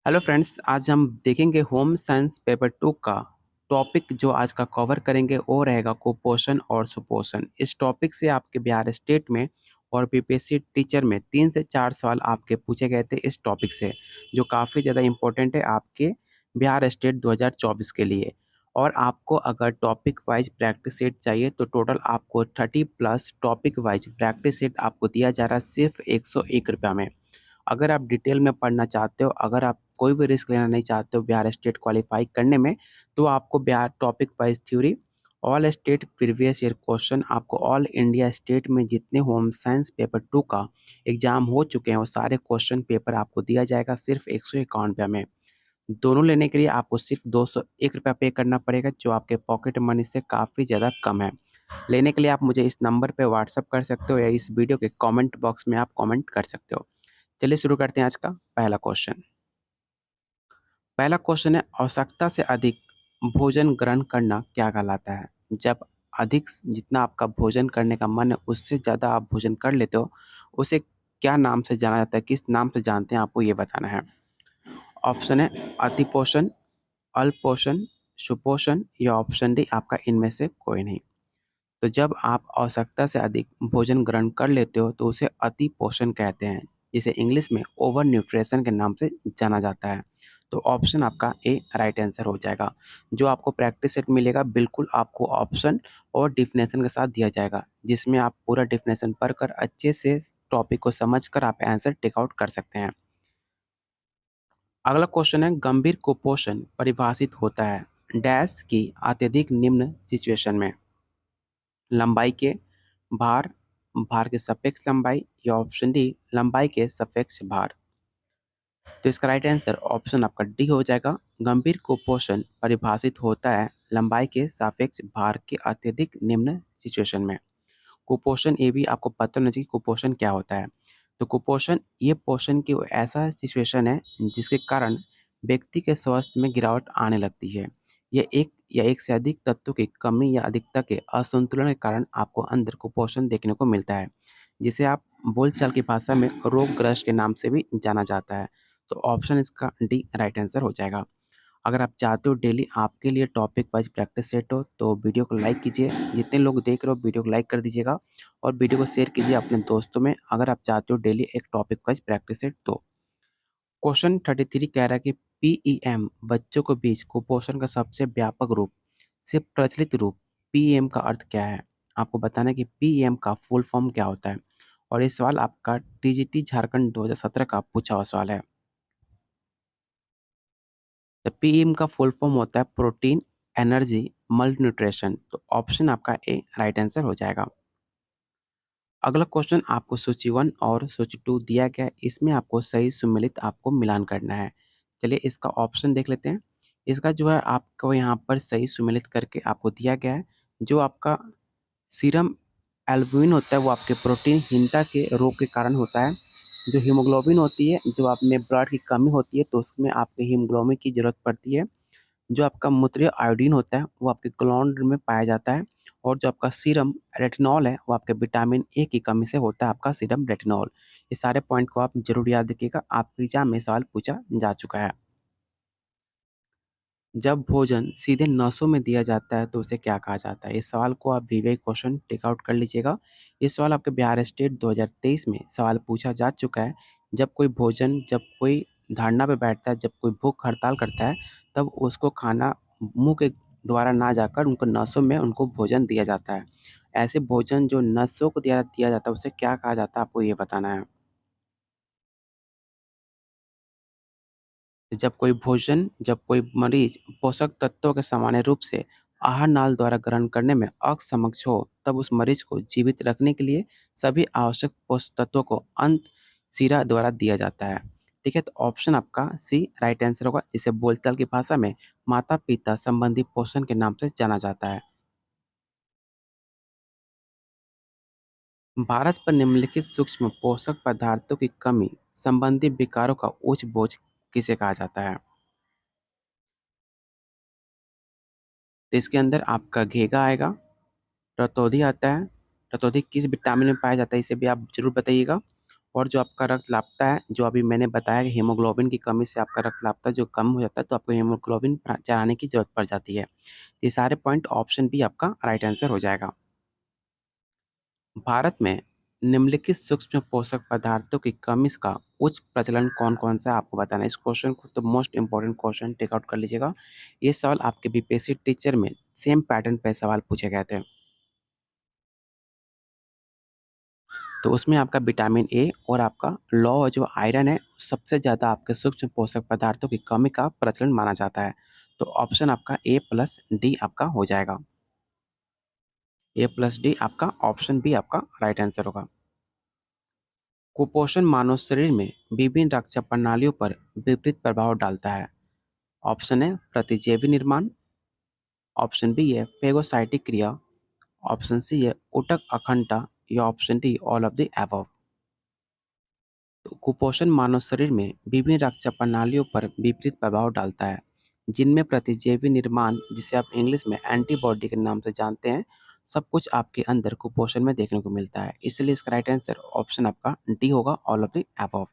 Hello friends, आज हम देखेंगे होम साइंस पेपर 2 का टॉपिक। जो आज का कवर करेंगे वो रहेगा कुपोषण और सुपोषण। इस टॉपिक से आपके बिहार स्टेट में और बीपीएससी टीचर में 3 से 4 सवाल आपके पूछे गए थे इस टॉपिक से, जो काफ़ी ज़्यादा इम्पोर्टेंट है आपके बिहार स्टेट 2024 के लिए। और आपको अगर टॉपिक वाइज प्रैक्टिस सेट चाहिए तो टोटल आपको 30 plus topic wise practice set आपको दिया जा रहा है सिर्फ 101 रुपये में। अगर आप डिटेल में पढ़ना चाहते हो, अगर आप कोई भी रिस्क लेना नहीं चाहते हो बिहार स्टेट क्वालिफाई करने में, तो आपको Bihar topic wise theory, all state previous year question, आपको ऑल इंडिया स्टेट में जितने होम साइंस पेपर 2 का एग्जाम हो चुके हैं वो सारे क्वेश्चन पेपर आपको दिया जाएगा सिर्फ 151 रुपये में। दोनों लेने के लिए आपको सिर्फ 201 रुपया पे करना पड़ेगा, जो आपके पॉकेट मनी से काफ़ी ज़्यादा कम है। लेने के लिए आप मुझे इस नंबर पे व्हाट्सअप कर सकते हो या इस वीडियो के कमेंट बॉक्स में आप कमेंट कर सकते हो। चलिए शुरू करते हैं आज का पहला क्वेश्चन। पहला क्वेश्चन है, आवश्यकता से अधिक भोजन ग्रहण करना क्या कहलाता है? जब अधिक जितना आपका भोजन करने का मन है उससे ज़्यादा आप भोजन कर लेते हो, उसे क्या नाम से जाना जाता है? किस नाम से जानते हैं, आपको ये बताना है। ऑप्शन है अतिपोषण, अल्पोषण, सुपोषण या ऑप्शन डी आपका इनमें से कोई नहीं। तो जब आप आवश्यकता से अधिक भोजन ग्रहण कर लेते हो तो उसे अति पोषण कहते हैं, जिसे इंग्लिश में ओवर न्यूट्रिशन के नाम से जाना जाता है। तो ऑप्शन आपका ए राइट आंसर हो जाएगा। जो आपको प्रैक्टिस सेट मिलेगा बिल्कुल आपको ऑप्शन और डिफिनेशन के साथ दिया जाएगा, जिसमें आप पूरा डिफिनेशन पढ़कर अच्छे से टॉपिक को समझकर आप आंसर टेक आउट कर सकते हैं। अगला क्वेश्चन है, गंभीर कुपोषण परिभाषित होता है डैश की अत्यधिक निम्न सिचुएशन में। लंबाई के, भार, भार के सापेक्ष लंबाई या ऑप्शन डी लंबाई के सापेक्ष भार। तो इसका राइट आंसर ऑप्शन आपका डी हो जाएगा। गंभीर कुपोषण परिभाषित होता है लंबाई के सापेक्ष भार के अत्यधिक निम्न सिचुएशन में। कुपोषण, ये भी आपको पता होना चाहिए कुपोषण क्या होता है। तो कुपोषण ये पोषण की ऐसा सिचुएशन है जिसके कारण व्यक्ति के स्वास्थ्य में गिरावट आने लगती है। ये एक या एक से अधिक तत्वों की कमी या अधिकता के असंतुलन के कारण आपको अंदर कुपोषण देखने को मिलता है, जिसे आप बोलचाल की भाषा में रोगग्रस्त के नाम से भी जाना जाता है। तो ऑप्शन इसका डी राइट आंसर हो जाएगा। अगर आप चाहते हो डेली आपके लिए टॉपिक वाइज प्रैक्टिस सेट हो तो वीडियो को लाइक कीजिए। जितने लोग देख रहे हो वीडियो को लाइक कर दीजिएगा और वीडियो को शेयर कीजिए अपने दोस्तों में, अगर आप चाहते हो डेली एक टॉपिक वाइज प्रैक्टिस सेट। तो क्वेश्चन 33 कह रहा है कि पीईएम बच्चों के बीच कुपोषण का सबसे व्यापक रूप से प्रचलित रूप पीएम का अर्थ क्या है? आपको बताना है कि पीएम का फुल फॉर्म क्या होता है। और ये सवाल आपका टीजीटी झारखंड 2017 का पूछा हुआ सवाल है। तो पीएम का फुल फॉर्म होता है प्रोटीन एनर्जी मल्टी न्यूट्रिशन। तो ऑप्शन आपका ए राइट आंसर हो जाएगा। अगला क्वेश्चन आपको सूची 1 और सूची 2 दिया गया है, इसमें आपको सही सुमेलित आपको मिलान करना है। चलिए इसका ऑप्शन देख लेते हैं। इसका जो है आपको यहाँ पर सही सुमेलित करके आपको दिया गया है। जो आपका सीरम एल्ब्यूमिन होता है वो आपके प्रोटीनहीनता के रोग के कारण होता है। जो हीमोग्लोबिन होती है, जो आप में ब्लड की कमी होती है तो उसमें आपको हीमोग्लोबिन की ज़रूरत पड़ती है। जो आपका मूत्रीय आयोडीन होता है वो आपके ग्लैंड में पाया जाता है। और जो आपका सीरम रेटिनॉल है वो आपके विटामिन ए की कमी से होता है आपका सीरम रेटिनॉल। ये सारे पॉइंट को आप जरूर याद रखिएगा, आपके एग्जाम में सवाल पूछा जा चुका है। जब भोजन सीधे नसों में दिया जाता है तो उसे क्या कहा जाता है? इस सवाल को आप वीवीआई क्वेश्चन टेक आउट कर लीजिएगा। ये सवाल आपके बिहार स्टेट 2023 में सवाल पूछा जा चुका है। जब कोई धारणा पे बैठता है, जब कोई भूख हड़ताल करता है, तब उसको खाना मुंह के द्वारा ना जाकर उनको नसों में उनको भोजन दिया जाता है। ऐसे भोजन जो नसों को दिया जाता है उसे क्या कहा जाता है, आपको ये बताना है। जब कोई मरीज पोषक तत्वों के सामान्य रूप से आहार नाल द्वारा ग्रहण करने में अक्षम हो, तब उस मरीज को जीवित रखने के लिए सभी आवश्यक पोषक तत्वों को अंत सिरा द्वारा दिया जाता है। ठीक है, तो ऑप्शन आपका सी राइट आंसर होगा, जिसे बोलचाल की भाषा में माता पिता संबंधी पोषण के नाम से जाना जाता है। भारत पर निम्नलिखित सूक्ष्म पोषक पदार्थों की कमी संबंधी विकारों का उच्च बोझ किसे कहा जाता है? तो इसके अंदर आपका घेगा आएगा, रतौंधी आता है। रतौंधी किस विटामिन में पाया जाता है, इसे भी आप जरूर बताइएगा। और जो आपका रक्त लापता है, जो अभी मैंने बताया कि हीमोग्लोबिन की कमी से आपका रक्त लापता जो कम हो जाता है, तो आपको हीमोग्लोबिन चढ़ाने की ज़रूरत पड़ जाती है। ये सारे पॉइंट ऑप्शन बी आपका राइट आंसर हो जाएगा। भारत में निम्नलिखित सूक्ष्म पोषक पदार्थों की कमी का उच्च प्रचलन कौन-कौन सा है आपको बताना है। इस क्वेश्चन को तो most important question take out कर लीजिएगा। ये सवाल आपके बीपीएससी टीचर में सेम पैटर्न पे सवाल पूछे गए थे। तो उसमें आपका विटामिन ए और आपका लौ जो आयरन है, सबसे ज़्यादा आपके सूक्ष्म पोषक पदार्थों की कमी का प्रचलन माना जाता है। तो ऑप्शन आपका ए प्लस डी आपका हो जाएगा। ए प्लस डी आपका ऑप्शन बी आपका राइट आंसर होगा। कुपोषण मानव शरीर में विभिन्न रक्षा प्रणालियों पर विपरीत प्रभाव डालता है। ऑप्शन है प्रतिजैवी निर्माण, ऑप्शन बी है फेगोसाइटिक क्रिया, ऑप्शन सी है ऊतक अखंडता या option D all of the above. तो कुपोषण मानव शरीर में विभिन्न रक्षा प्रणालियों पर विपरीत प्रभाव डालता है, जिनमें प्रतिजैवी निर्माण, जिसे आप इंग्लिश में एंटीबॉडी के नाम से जानते हैं, सब कुछ आपके अंदर कुपोषण में देखने को मिलता है। इसलिए इसका राइट आंसर ऑप्शन आपका डी होगा, ऑल ऑफ द अबव।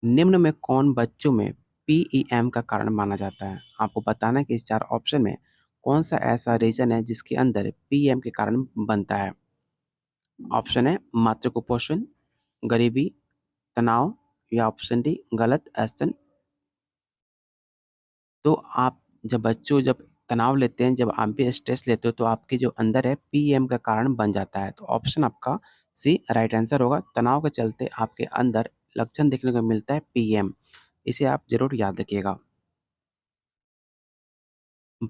निम्न में कौन बच्चों में पीईएम का कारण माना जाता है? आपको बताना है कि इस 4 ऑप्शन में कौन-सा ऐसा रीज़न है जिसके अंदर पीईएम के कारण बनता है? ऑप्शन है मातृ कुपोषण, गरीबी, तनाव या ऑप्शन डी गलत स्तन। तो आप जब तनाव लेते हैं, जब आप भी स्ट्रेस लेते हो, तो आपके जो अंदर है पीईएम का कारण बन जाता है। तो ऑप्शन आपका सी राइट आंसर होगा। तनाव के चलते आपके अंदर लक्षण देखने को मिलता है पीईएम। इसे आप ज़रूर याद रखिएगा।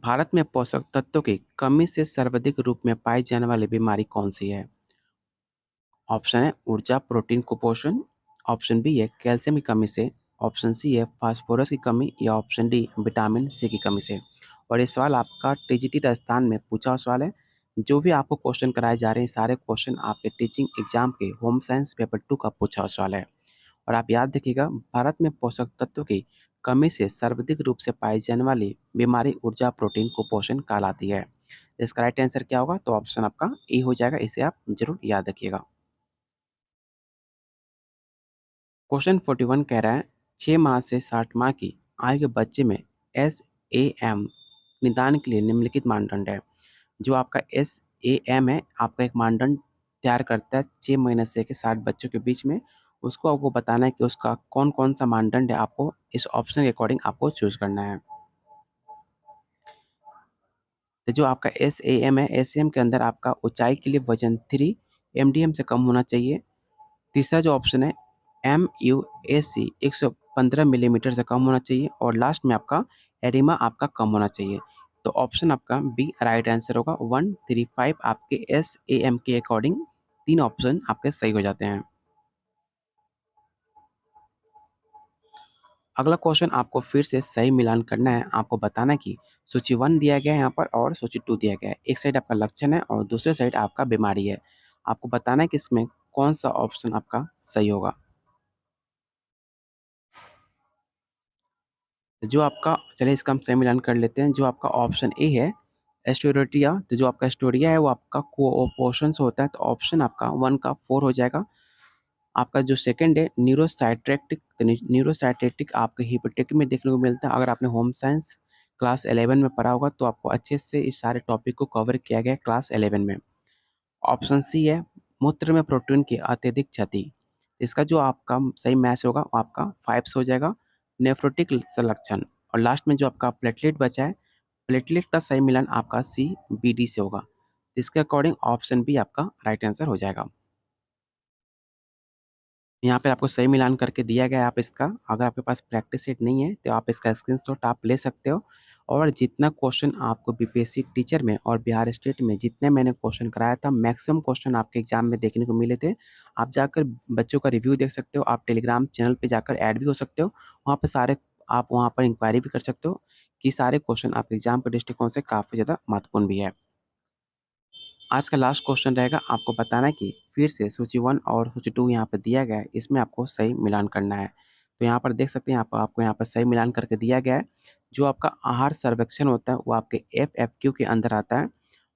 भारत में पोषक तत्वों की कमी से सर्वाधिक रूप में पाई जाने वाली बीमारी कौन सी है? ऑप्शन है ऊर्जा प्रोटीन कुपोषण, ऑप्शन बी है कैल्शियम की कमी से, ऑप्शन सी है फास्फोरस की कमी या ऑप्शन डी विटामिन सी की कमी से। और ये सवाल आपका टीजीटी राजस्थान में पूछा हुआ सवाल है। जो भी आपको क्वेश्चन कराए जा रहे हैं, सारे क्वेश्चन आपके टीचिंग एग्जाम के होम साइंस पेपर 2 का पूछा हुआ सवाल है। और आप याद रखिएगा, भारत में पोषक तत्वों की कमी से सर्वाधिक रूप से पाई जाने वाली बीमारी ऊर्जा प्रोटीन कुपोषण कहलाती है। इसका राइट आंसर क्या होगा? तो ऑप्शन आपका ए हो जाएगा। इसे आप जरूर याद रखिएगा। क्वेश्चन 41 कह रहा है 6 माह से 60 माह की आयु के बच्चे में एस ए एम निदान के लिए निम्नलिखित मानदंड है। जो आपका एस ए एम है, आपका एक मानदंड तैयार करता है 6 महीने से लेकर 60 बच्चों के बीच में। उसको आपको बताना है कि उसका कौन कौन सा मानदंड है, आपको इस ऑप्शन के अकॉर्डिंग आपको चूज करना है। तो जो आपका एस ए एम है, एस ए एम के अंदर आपका ऊंचाई के लिए वजन 3 एमडीएम से कम होना चाहिए। तीसरा जो ऑप्शन है MUAC 115 मिलीमीटर से कम होना चाहिए और लास्ट में आपका एडिमा आपका कम होना चाहिए। तो ऑप्शन आपका बी राइट आंसर होगा। 135 आपके SAM के अकॉर्डिंग तीन ऑप्शन आपके सही हो जाते हैं। अगला क्वेश्चन आपको फिर से सही मिलान करना है। आपको बताना है कि सूची 1 दिया गया है यहाँ पर और सूची 2 दिया गया है। एक साइड आपका लक्षण है और दूसरे साइड आपका बीमारी है। आपको बताना है कि इसमें कौन सा ऑप्शन आपका सही होगा। जो आपका चलिए इसका हम सही मिलान कर लेते हैं। जो आपका ऑप्शन ए है एस्टोरेटिया, तो जो आपका एस्टोरिया है वो आपका कोपोषण से होता है। तो ऑप्शन आपका 1 का 4 हो जाएगा। आपका जो सेकंड है न्यूरोसाइटेक्टिक, तो न्यूरोसाइटेक्टिक आपके हिपोटेक में देखने को मिलता है। अगर आपने होम साइंस क्लास 11 में पढ़ा होगा तो आपको अच्छे से इस सारे टॉपिक को कवर किया गया है क्लास 11 में। ऑप्शन सी है मूत्र में प्रोटीन की अत्यधिक क्षति। इसका जो आपका सही मैच होगा वो आपका 5 से हो जाएगा। नेफ्रोटिक संलक्षण और लास्ट में जो आपका प्लेटलेट बचा है, प्लेटलेट का सही मिलान आपका सी बी डी से होगा। इसके अकॉर्डिंग ऑप्शन बी आपका राइट आंसर हो जाएगा। यहाँ पे आपको सही मिलान करके दिया गया है। आप इसका अगर आपके पास प्रैक्टिस सेट नहीं है तो आप इसका स्क्रीनशॉट आप ले सकते हो। और जितना क्वेश्चन आपको बीपीएससी टीचर में और बिहार स्टेट में जितने मैंने क्वेश्चन कराया था, मैक्सिमम क्वेश्चन आपके एग्जाम में देखने को मिले थे। आप जाकर बच्चों का रिव्यू देख सकते हो। आप टेलीग्राम चैनल पे जाकर ऐड भी हो सकते हो। वहाँ पे सारे आप वहाँ पर इंक्वायरी भी कर सकते हो कि सारे क्वेश्चन आपके एग्जाम के दृष्टिकोण से काफ़ी ज़्यादा महत्वपूर्ण भी है। आज का लास्ट क्वेश्चन रहेगा, आपको बताना है कि फिर से सूची 1 और सूची 2 यहाँ पे दिया गया है, इसमें आपको सही मिलान करना है। तो यहाँ पर देख सकते हैं आपको यहाँ पर सही मिलान करके दिया गया है। जो आपका आहार सर्वेक्षण होता है वो आपके FFQ के अंदर आता है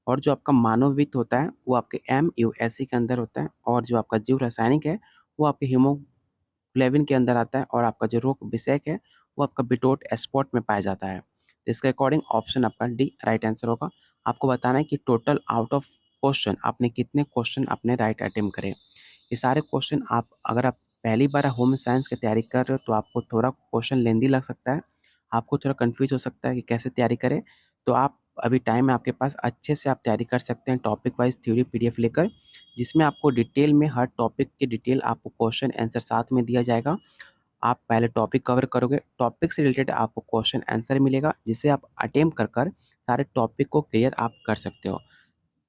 और जो आपका मानववित्त होता है वो आपके MUSC के अंदर होता है, और जो आपका जीव रासायनिक है वो आपके हीमोग्लोबिन के अंदर आता है, और आपका जो रोग विषयक है वो आपका बिटोट स्पॉट में पाया जाता है। तो इसके अकॉर्डिंग ऑप्शन आपका डी राइट आंसर होगा। आपको बताना है कि टोटल आउट ऑफ क्वेश्चन आपने कितने क्वेश्चन अपने राइट अटेम्प्ट करे। ये सारे क्वेश्चन आप अगर आप पहली बार होम साइंस की तैयारी कर रहे हो तो आपको थोड़ा क्वेश्चन लेंदी लग सकता है, आपको थोड़ा कंफ्यूज हो सकता है कि कैसे तैयारी करें। तो आप अभी टाइम है आपके पास, अच्छे से आप तैयारी कर सकते हैं टॉपिक वाइज थ्योरी PDF लेकर, जिसमें आपको डिटेल में हर टॉपिक की डिटेल आपको क्वेश्चन आंसर साथ में दिया जाएगा। आप पहले टॉपिक कवर करोगे, टॉपिक से रिलेटेड आपको क्वेश्चन आंसर मिलेगा, जिसे आप अटेम्प्ट कर कर सारे टॉपिक को क्लियर आप कर सकते हो।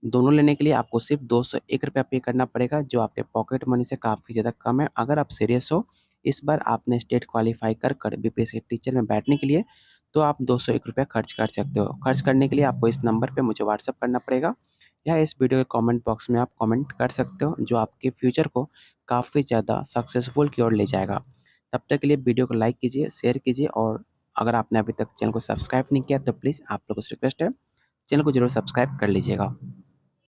दोनों लेने के लिए आपको सिर्फ ₹201 पे करना पड़ेगा, जो आपके पॉकेट मनी से काफ़ी ज़्यादा कम है। अगर आप सीरियस हो, इस बार आपने स्टेट क्वालीफाई कर BPSC टीचर में बैठने के लिए, तो आप ₹201 खर्च कर सकते हो। खर्च करने के लिए आपको इस नंबर पे मुझे व्हाट्सएप करना पड़ेगा, या इस वीडियो के कमेंट बॉक्स में आप कमेंट कर सकते हो, जो आपके फ्यूचर को काफ़ी ज़्यादा सक्सेसफुल की ओर ले जाएगा। तब तक के लिए वीडियो को लाइक कीजिए, शेयर कीजिए, और अगर आपने अभी तक चैनल को सब्सक्राइब नहीं किया तो प्लीज़ आप लोगों से रिक्वेस्ट है, चैनल को ज़रूर सब्सक्राइब कर लीजिएगा।